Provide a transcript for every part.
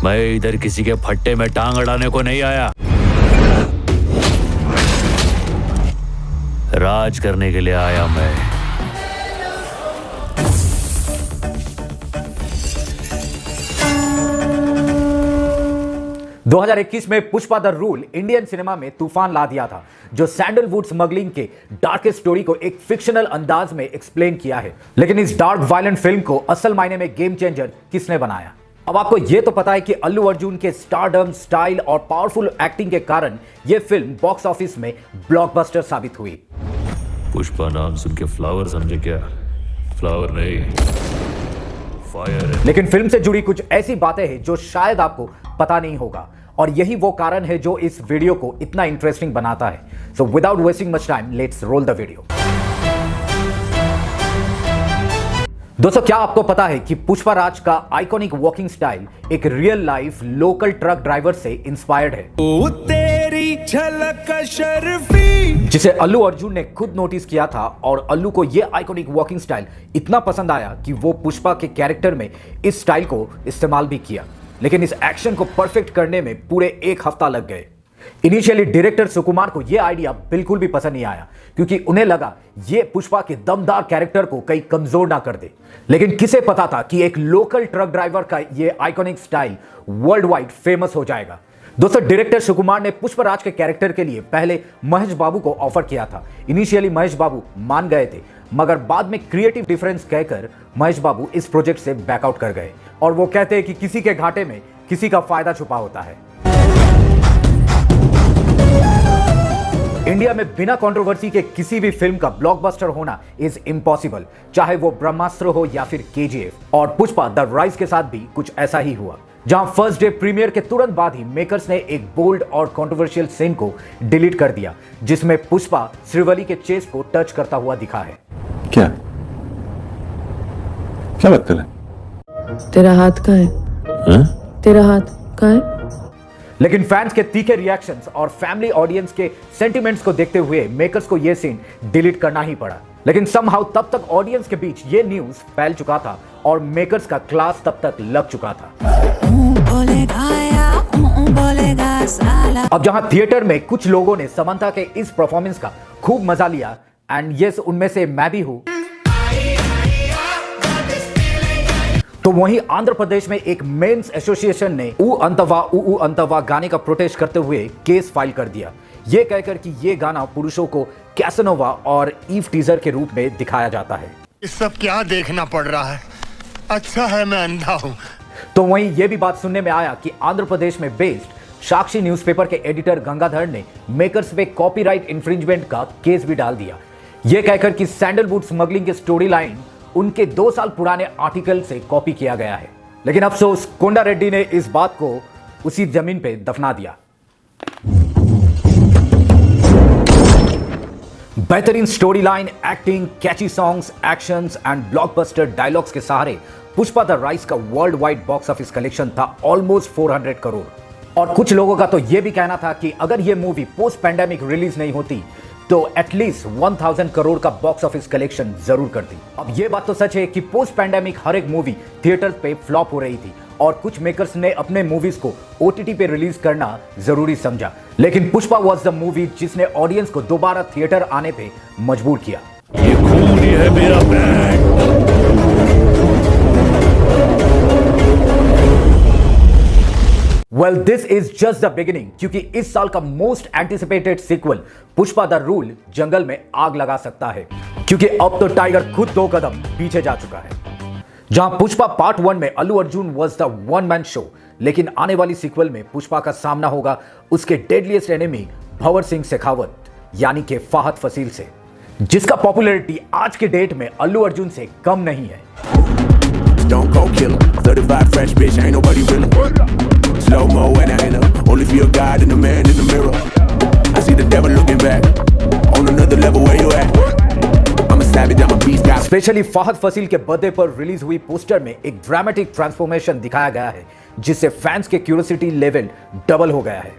मैं इधर किसी के फट्टे में टांग अड़ाने को नहीं आया, राज करने के लिए आया मैं। 2021 में Pushpa the rule Indian cinema में तूफान ला दिया था, जो सैंडलवुड स्मगलिंग के डार्केस्ट स्टोरी को एक फिक्शनल अंदाज में एक्सप्लेन किया है। लेकिन इस डार्क वायलेंट फिल्म को असल मायने में गेम चेंजर किसने बनाया? अब आपको यह तो पता है कि अल्लू अर्जुन के स्टारडम, स्टाइल और पावरफुल एक्टिंग के कारण यह फिल्म बॉक्स ऑफिस में ब्लॉकबस्टर साबित हुई। पुष्पा नाम सुन के फ्लावर समझे क्या? फ्लावर नहीं, फायर है। लेकिन फिल्म से जुड़ी कुछ ऐसी बातें हैं जो शायद आपको पता नहीं होगा, और यही वो कारण है जो इस वीडियो को इतना इंटरेस्टिंग बनाता है। So without wasting much time, let's roll the video. दोस्तों, क्या आपको पता है कि पुष्पा राज का आइकॉनिक वॉकिंग स्टाइल एक real life local truck driver से इंस्पायर्ड है, तेरी झलक शर्फी, जिसे अल्लू अर्जुन ने खुद नोटिस किया था। और अल्लू को यह आइकॉनिक वॉकिंग स्टाइल इतना पसंद आया कि वो पुष्पा के कैरेक्टर में इस स्टाइल को इस्तेमाल भी किया। लेकिन इस एक्शन को परफेक्ट करने में पूरे 1 हफ्ता लग गए। इनिशियली डायरेक्टर सुकुमार को यह आइडिया बिल्कुल भी पसंद नहीं आया, क्योंकि उन्हें लगा यह पुष्पा के दमदार कैरेक्टर को कहीं कमजोर ना कर दे। लेकिन किसे पता था कि एक लोकल ट्रक ड्राइवर का यह iconic style world wide famous हो जाएगा। दोस्तों, डायरेक्टर सुकुमार ने पुष्पराज के कैरेक्टर के लिए पहले महेश बाबू को ऑफर किया था। इनिशियली महेश बाबू मान गए थे, मगर बाद में क्रिएटिव डिफरेंस कहकर महेश बाबू इस प्रोजेक्ट से बैकआउट कर गए। और वो कहते हैं कि किसी के घाटे में किसी का फायदा छुपा होता है। इंडिया में बिना कंट्रोवर्सी के किसी भी फिल्म का ब्लॉकबस्टर होना इज इम्पॉसिबल, चाहे वो ब्रह्मास्त्र हो या फिर केजीएफ। और पुष्पा द राइज के साथ भी कुछ ऐसा ही हुआ, जहां फर्स्ट डे प्रीमियर के तुरंत बाद ही मेकर्स ने एक बोल्ड और कंट्रोवर्शियल सीन को डिलीट कर दिया, जिसमें पुष्पा श्रीवली के चेस्ट को टच करता हुआ दिखा है। क्या क्या बात कर रहे हैं? तेरा हाथ कहाँ है? तेरा हाथ कहाँ है? लेकिन फैंस के तीखे रिएक्शंस और फैमिली ऑडियंस के सेंटिमेंट्स को देखते हुए मेकर्स को यह सीन डिलीट करना ही पड़ा। लेकिन समहाउ तब तक ऑडियंस के बीच यह न्यूज फैल चुका था और मेकर्स का क्लास तब तक लग चुका था। अब जहां थिएटर में कुछ लोगों ने समंता के इस परफॉर्मेंस का खूब मजा लिया, एंड यस, उनमें से मैं भी हूं, तो वहीं आंध्र प्रदेश में एक मेंस एसोसिएशन ने ऊ अंतवा गाने का प्रोटेस्ट करते हुए केस फाइल कर दिया, यह कहकर कि यह गाना पुरुषों को कैसनोवा और ईव टीजर के रूप में दिखाया जाता है। इस सब क्या देखना पड़ रहा है? अच्छा है मैं अंधा हूं। तो वहीं यह भी बात सुनने में आया कि आंध्र प्रदेश में बेस्ड साक्षी न्यूज़पेपर के एडिटर गंगाधर ने मेकर्स पे कॉपीराइट इंफ्रिंजमेंट का केस भी डाल दिया, यह कहकर कि सैंडलवुड स्मगलिंग की स्टोरी लाइन उनके 2 साल पुराने आर्टिकल से कॉपी किया गया है। लेकिन अफसोस, कोंडा रेड्डी ने इस बात को उसी जमीन पे दफना दिया। बेहतरीन story line, acting, catchy songs, actions and blockbuster dialogues के सहारे पुष्पा द राइज का world wide box office collection था ऑलमोस्ट 400 करोड़। और कुछ लोगों का तो यह भी कहना था कि अगर यह मूवी पोस्ट पैंडेमिक रिलीज नहीं होती तो एटलीस्ट 1000 करोड़ का बॉक्स ऑफिस कलेक्शन जरूर करती। अब यह बात तो सच है कि पोस्ट पैंडेमिक हर एक मूवी थिएटर पे फ्लॉप हो रही थी और कुछ मेकर्स ने अपने मूवीज को ओटीटी पे रिलीज करना जरूरी समझा। लेकिन पुष्पा वाज द मूवी जिसने ऑडियंस को दोबारा थिएटर आने पे मजबूर किया। ये खून ही है मेरा band. Well, this is just the beginning, क्योंकि इस साल का most anticipated sequel Pushpa the rule जंगल में आग लगा सकता है, क्योंकि अब तो टाइगर खुद 2 कदम पीछे जा चुका है। जहां पुष्पा पार्ट 1 में Allu Arjun was the one man show, लेकिन आने वाली सीक्वल में पुष्पा का सामना होगा उसके डेडलीस्ट एनिमी भंवर सिंह शेखावत यानी कि फाहद फसील से, जिसका पॉपुलैरिटी आज के डेट में अल्लू अर्जुन से कम नहीं है। Don't go kill him. 35 fresh bitch, ain't nobody realer. Slow mo and I ain't her. Only for your God and the man in the mirror. I see the devil looking back. On another level, where you at? I'm a savage, I'm a beast guy. Specially Fahad फसील के birthday पर release हुई poster में एक dramatic transformation दिखाया गया है, जिससे फैंस के क्यूरियोसिटी लेवल डबल हो गया है।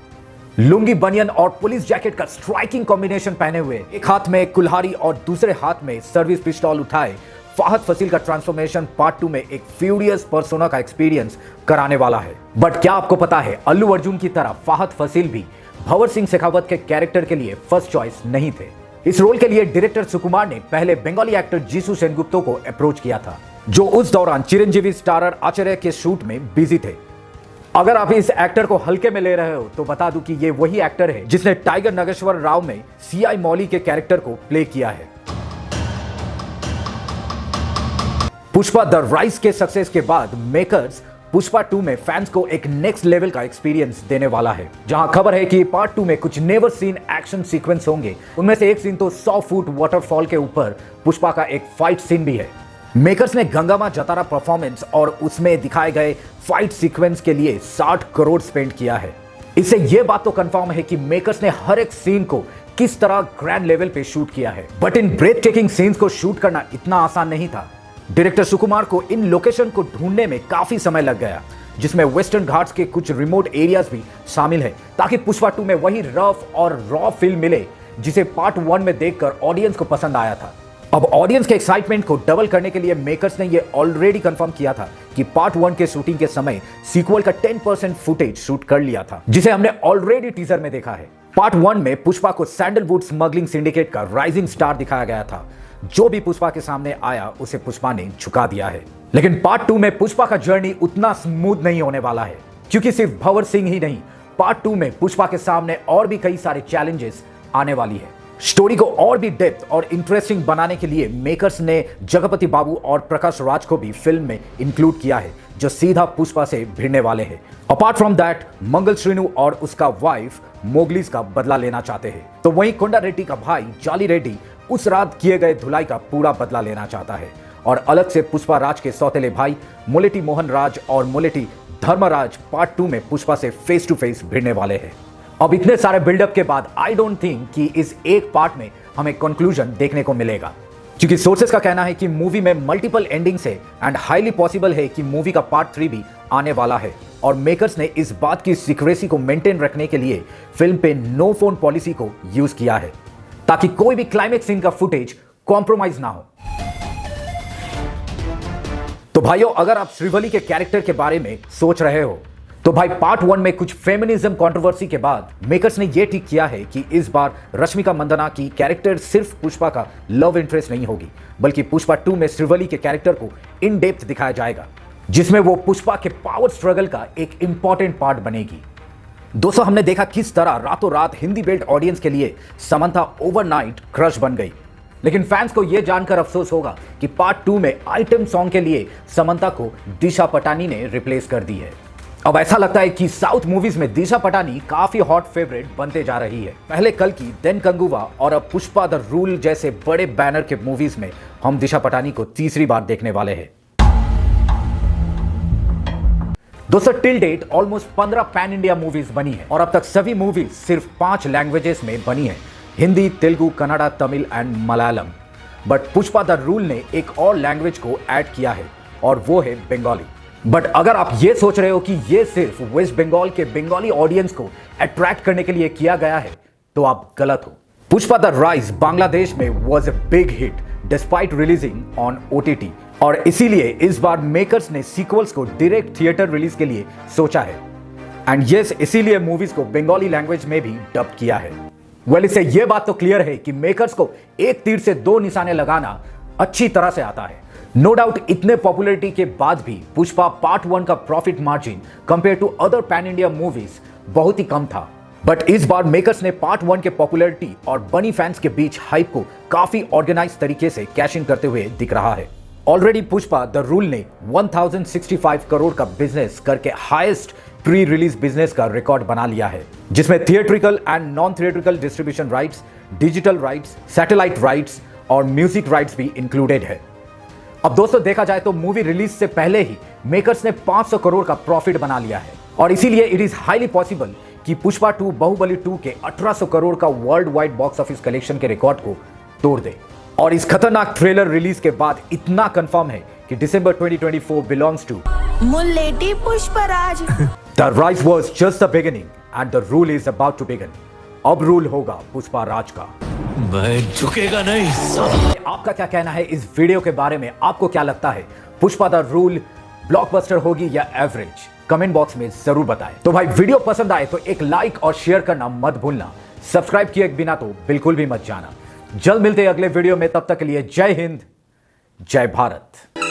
लुंगी, बनियन और पुलिस जैकेट का स्ट्राइकिंग कॉम्बिनेशन पहने हुए, एक हाथ में कुल्हाड़ी और दूसरे हाथ में सर्विस पिस्टल उठाए फाहद फसील का ट्रांसफॉर्मेशन पार्ट 2 में एक फ्यूरियस पर्सोना का एक्सपीरियंस कराने वाला है। बट क्या आपको पता है, अल्लू अर्जुन की तरह फाहद फसील भी भंवर सिंह शेखावत के कैरेक्टर के लिए फर्स्ट चॉइस नहीं थे। इस रोल के लिए डायरेक्टर सुकुमार ने पहले बंगाली एक्टर जीसू सेनगुप्तो को अप्रोच किया था, जो उस दौरान चिरंजीवी स्टारर आचार्य के शूट में बिजी थे। अगर आप इस एक्टर को हल्के में ले रहे हो तो बता दूं कि ये वही एक्टर है जिसने टाइगर नागेश्वर राव में सीआई मौली के कैरेक्टर को प्ले किया है। पुष्पा द राइज के सक्सेस के बाद मेकर्स पुष्पा 2 में फैंस को एक नेक्स्ट लेवल का एक्सपीरियंस देने वाला है, जहां खबर है कि पार्ट 2 में कुछ नेवर सीन एक्शन सीक्वेंस होंगे। उनमें से एक सीन तो 100 फुट वाटरफॉल के ऊपर पुष्पा का एक फाइट सीन भी है। मेकर्स ने गंगामा जतारा परफॉर्मेंस और उसमें दिखाए गए फाइट सीक्वेंस के लिए 60 करोड़ स्पेंड किया है। इससे यह बात तो कंफर्म है कि मेकर्स ने हर एक सीन को किस तरह ग्रैंड लेवल पे शूट किया है। But in breath taking scenes को शूट करना इतना आसान नहीं था। डायरेक्टर सुकुमार को इन लोकेशन को ढूंढने में काफी समय लग गया, जिसमें वेस्टर्न घाट्स के कुछ रिमोट एरियाज भी शामिल है, ताकि पुष्पा 2 में वही रफ और रॉ फील मिले जिसे पार्ट 1 में देखकर ऑडियंस को पसंद आया था। अब ऑडियंस के एक्साइटमेंट को डबल करने के लिए मेकर्स ने यह ऑलरेडी कंफर्म किया था कि पार्ट 1 के शूटिंग के समय सीक्वल का 10% फुटेज शूट कर लिया था, जिसे हमने ऑलरेडी टीजर में देखा है। पार्ट 1 में पुष्पा को सैंडलवुड स्मगलिंग सिंडिकेट का राइजिंग स्टार दिखाया गया था। जो भी पुष्पा के सामने आया उसे पुष्पा ने झुका दिया है। लेकिन पार्ट 2 में पुष्पा का जर्नी उतना स्मूथ नहीं होने वाला है, क्योंकि सिर्फ भंवर सिंह ही नहीं, पार्ट 2 में पुष्पा के सामने और भी कई सारे चैलेंजेस आने वाली है। स्टोरी को और भी डेप्थ और इंटरेस्टिंग बनाने के लिए मेकर्स ने जगपति बाबू और प्रकाश राज को भी फिल्म में इंक्लूड किया है, जो सीधा पुष्पा से भिड़ने वाले हैं। अपार्ट फ्रॉम दैट, मंगल श्रीनु और उसका वाइफ मोगलीज का बदला लेना चाहते हैं, तो वहीं कोंडा रेड्डी का भाई जाली रेड्डी उस रात किए गए धुलाई का पूरा बदला लेना चाहता है। और अलग से पुष्पा राज के सौतेले भाई मोलेटी मोहन राज और मोलेटी धर्मराज पार्ट 2 में पुष्पा से फेस टू फेस भिड़ने वाले हैं। अब इतने सारे बिल्डअप के बाद आई डोंट थिंक कि इस एक पार्ट में हमें कंक्लूजन देखने को मिलेगा, क्योंकि सोर्सेस का कहना है कि मूवी में मल्टीपल एंडिंग्स है एंड हाईली पॉसिबल है कि मूवी का पार्ट 3 भी आने वाला है। और मेकर्स ने इस बात की सीक्रेसी को मेंटेन रखने के लिए फिल्म पे नो फोन पॉलिसी को यूज किया है, ताकि कोई भी क्लाइमेक्स सीन का फुटेज कॉम्प्रोमाइज ना हो। तो भाइयों, अगर आप श्रीवली के कैरेक्टर के बारे में सोच रहे हो तो भाई पार्ट 1 में कुछ फेमिनिज्म कंट्रोवर्सी के बाद मेकर्स ने यह ठीक किया है कि इस बार रश्मिका मंदाना की कैरेक्टर सिर्फ पुष्पा का लव इंटरेस्ट नहीं होगी, बल्कि पुष्पा 2 में श्रीवली के कैरेक्टर को इन डेप्थ दिखाया जाएगा, जिसमें वो पुष्पा के पावर स्ट्रगल का एक इंपॉर्टेंट पार्ट बनेगी। दोस्तों, हमने देखा किस तरह रातों रात हिंदी बेल्ट ऑडियंस के लिए समंथा ओवरनाइट क्रश बन गई, लेकिन फैंस को यह जानकर अफसोस होगा कि पार्ट 2 में आइटम सॉन्ग के लिए समंथा को दिशा पटानी ने रिप्लेस कर दी है। अब ऐसा लगता है कि साउथ मूवीज में दिशा पटानी काफी हॉट फेवरेट बनते जा रही है। पहले कल की, देन कंगुवा और अब पुष्पा द रूल जैसे बड़े बैनर के मूवीज में हम दिशा पटानी को तीसरी बार देखने वाले हैं। दोस्तों, till date almost 15 pan India movies बनी है और अब तक सभी मूवीज सिर्फ 5 लैंग्वेजेस में बनी है, Hindi, Telugu, Kannada, Tamil and Malayalam. But Pushpa the rule ने एक और लैंग्वेज को ऐड किया है और वो है बंगाली। बट अगर आप ये सोच रहे हो कि ये सिर्फ वेस्ट बंगाल के बंगाली ऑडियंस को अट्रैक्ट करने के लिए किया गया है, तो आप गलत हो। पुष्पा द राइज बांग्लादेश में was a big hit despite releasing on OTT, और इसीलिए इस बार मेकर्स ने सीक्वल्स को डायरेक्ट थिएटर रिलीज के लिए सोचा है। एंड यस, इसीलिए मूवीज को बंगाली लैंग्वेज में भी डब किया है। वेल, इससे यह बात तो क्लियर है कि मेकर्स को एक तीर से 2 निशाने लगाना अच्छी तरह से आता है। नो डाउट, इतने पॉपुलैरिटी के बाद भी पुष्पा पार्ट 1 का profit margin compare to other pan India movies बहुत ही कम था। बट इस बार मेकर्स ने पार्ट 1 के पॉपुलैरिटी और बनी फैंस के बीच हाइप को काफी ऑर्गेनाइज तरीके से कैश इन करते हुए दिख रहा है। ऑलरेडी पुष्पा द रूल ने 1065 करोड़ का बिजनेस करके हाईएस्ट प्री रिलीज बिजनेस का रिकॉर्ड बना लिया है, जिसमें theatrical and non theatrical distribution rights, digital rights, satellite rights और म्यूजिक राइट्स भी इंक्लूडेड है। अब दोस्तों, देखा जाए तो मूवी रिलीज से पहले ही मेकर्स ने 500 करोड़ का प्रॉफिट बना लिया है, और इसीलिए इट इज हाईली पॉसिबल कि पुष्पा 2 बाहुबली 2 के 1800 करोड़ का world wide box office collection के रिकॉर्ड को तोड़ दे। और इस खतरनाक ट्रेलर रिलीज के बाद इतना कंफर्म है कि December 2024 belongs to Mulleti Pushparaj. The rise was just the beginning and the rule is about to begin. अब रूल होगा पुष्पा राज का। मैं झुकेगा नहीं साला। आपका क्या कहना है इस वीडियो के बारे में? आपको क्या लगता है, पुष्पा द रूल ब्लॉकबस्टर होगी या एवरेज? कमेंट बॉक्स में जरूर बताएं। तो भाई वीडियो पसंद आए तो एक लाइक और शेयर करना मत भूलना। सब्सक्राइब किए बिना तो बिल्कुल भी मत जाना। जल्द मिलते हैं अगले वीडियो में, तब तक के लिए जय हिंद, जय भारत।